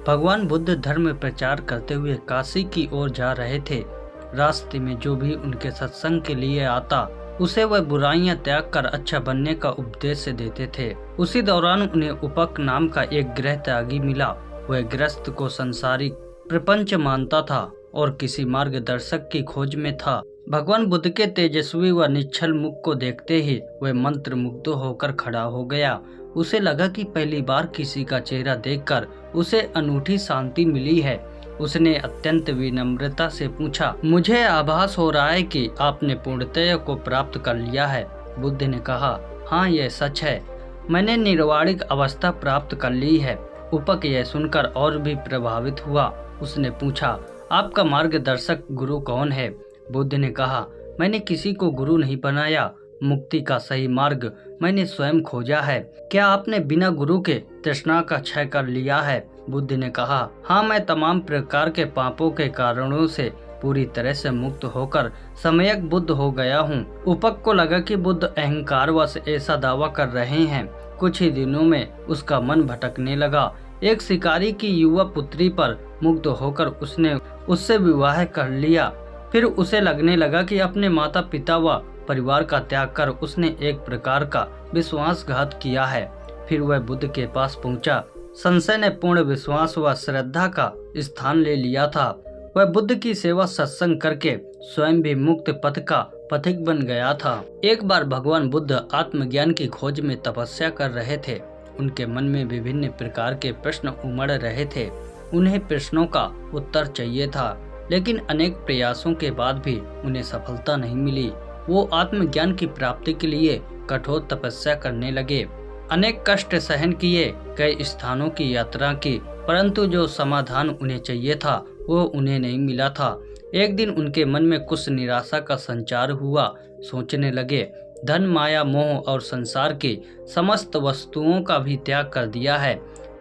भगवान बुद्ध धर्म प्रचार करते हुए काशी की ओर जा रहे थे। रास्ते में जो भी उनके सत्संग के लिए आता उसे वह बुराइयां त्याग कर अच्छा बनने का उपदेश देते थे। उसी दौरान उन्हें उपक नाम का एक गृह त्यागी मिला। वह गृहस्थ को संसारिक प्रपंच मानता था और किसी मार्गदर्शक की खोज में था। भगवान बुद्ध के तेजस्वी व निश्चल मुख को देखते ही वह मंत्र मुग्ध होकर खड़ा हो गया। उसे लगा कि पहली बार किसी का चेहरा देखकर उसे अनूठी शांति मिली है। उसने अत्यंत विनम्रता से पूछा, मुझे आभास हो रहा है कि आपने पूर्णतया को प्राप्त कर लिया है। बुद्ध ने कहा, हाँ यह सच है, मैंने निर्वाणिक अवस्था प्राप्त कर ली है। उपक यह सुनकर और भी प्रभावित हुआ। उसने पूछा, आपका मार्गदर्शक गुरु कौन है? बुद्ध ने कहा, मैंने किसी को गुरु नहीं बनाया, मुक्ति का सही मार्ग मैंने स्वयं खोजा है। क्या आपने बिना गुरु के तृष्णा का क्षय कर लिया है? बुद्ध ने कहा, हाँ मैं तमाम प्रकार के पापों के कारणों से पूरी तरह से मुक्त होकर सम्यक बुद्ध हो गया हूँ। उपक को लगा कि बुद्ध अहंकारवश ऐसा दावा कर रहे हैं। कुछ ही दिनों में उसका मन भटकने लगा। एक शिकारी की युवा पुत्री पर मुग्ध होकर उसने उससे विवाह कर लिया। फिर उसे लगने लगा कि अपने माता पिता व परिवार का त्याग कर उसने एक प्रकार का विश्वासघात किया है। फिर वह बुद्ध के पास पहुंचा। संशय ने पूर्ण विश्वास व श्रद्धा का स्थान ले लिया था। वह बुद्ध की सेवा सत्संग करके स्वयं भी मुक्त पथ का पथिक बन गया था। एक बार भगवान बुद्ध आत्मज्ञान की खोज में तपस्या कर रहे थे। उनके मन में विभिन्न प्रकार के प्रश्न उमड़ रहे थे। उन्हें प्रश्नों का उत्तर चाहिए था, लेकिन अनेक प्रयासों के बाद भी उन्हें सफलता नहीं मिली। वो आत्मज्ञान की प्राप्ति के लिए कठोर तपस्या करने लगे। अनेक कष्ट सहन किए, कई स्थानों की यात्रा की, परंतु जो समाधान उन्हें चाहिए था वो उन्हें नहीं मिला था। एक दिन उनके मन में कुछ निराशा का संचार हुआ। सोचने लगे, धन माया मोह और संसार की समस्त वस्तुओं का भी त्याग कर दिया है,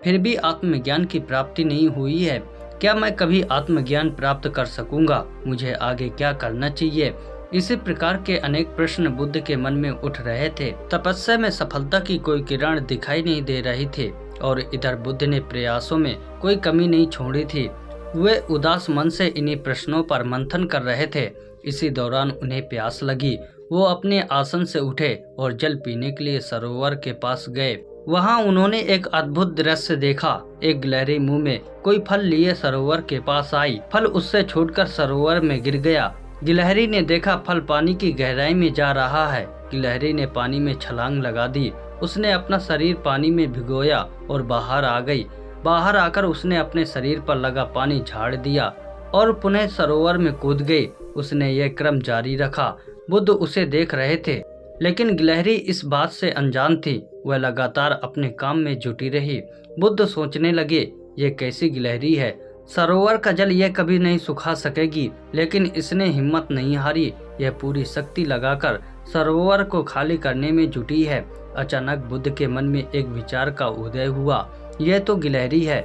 फिर भी आत्मज्ञान की प्राप्ति नहीं हुई है। क्या मैं कभी आत्मज्ञान प्राप्त कर सकूंगा? मुझे आगे क्या करना चाहिए? इसी प्रकार के अनेक प्रश्न बुद्ध के मन में उठ रहे थे। तपस्या में सफलता की कोई किरण दिखाई नहीं दे रही थी और इधर बुद्ध ने प्रयासों में कोई कमी नहीं छोड़ी थी। वे उदास मन से इन्हीं प्रश्नों पर मंथन कर रहे थे। इसी दौरान उन्हें प्यास लगी। वो अपने आसन से उठे और जल पीने के लिए सरोवर के पास गए। वहां उन्होंने एक अद्भुत दृश्य देखा। एक गिलहरी मुंह में कोई फल लिए सरोवर के पास आई। फल उससे छूटकर सरोवर में गिर गया। गिलहरी ने देखा फल पानी की गहराई में जा रहा है। गिलहरी ने पानी में छलांग लगा दी। उसने अपना शरीर पानी में भिगोया और बाहर आ गई। बाहर आकर उसने अपने शरीर पर लगा पानी झाड़ दिया और पुनः सरोवर में कूद गई। उसने यह क्रम जारी रखा। बुद्ध उसे देख रहे थे, लेकिन गिलहरी इस बात से अनजान थी। वह लगातार अपने काम में जुटी रही। बुद्ध सोचने लगे, ये कैसी गिलहरी है? सरोवर का जल यह कभी नहीं सुखा सकेगी। लेकिन इसने हिम्मत नहीं हारी। यह पूरी शक्ति लगाकर सरोवर को खाली करने में जुटी है। अचानक बुद्ध के मन में एक विचार का उदय हुआ। यह तो गिलहरी है,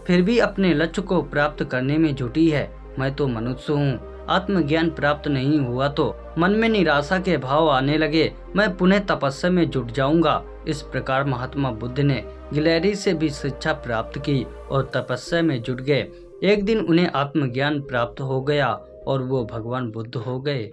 फिर भी अपने लक्ष्य को प्राप्त करने में जुटी है। मैं तो मनुष्य हूँ, आत्मज्ञान प्राप्त नहीं हुआ तो मन में निराशा के भाव आने लगे। मैं पुनः तपस्या में जुट जाऊंगा। इस प्रकार महात्मा बुद्ध ने गिलहरी से भी शिक्षा प्राप्त की और तपस्या में जुट गए। एक दिन उन्हें आत्मज्ञान प्राप्त हो गया और वो भगवान बुद्ध हो गए।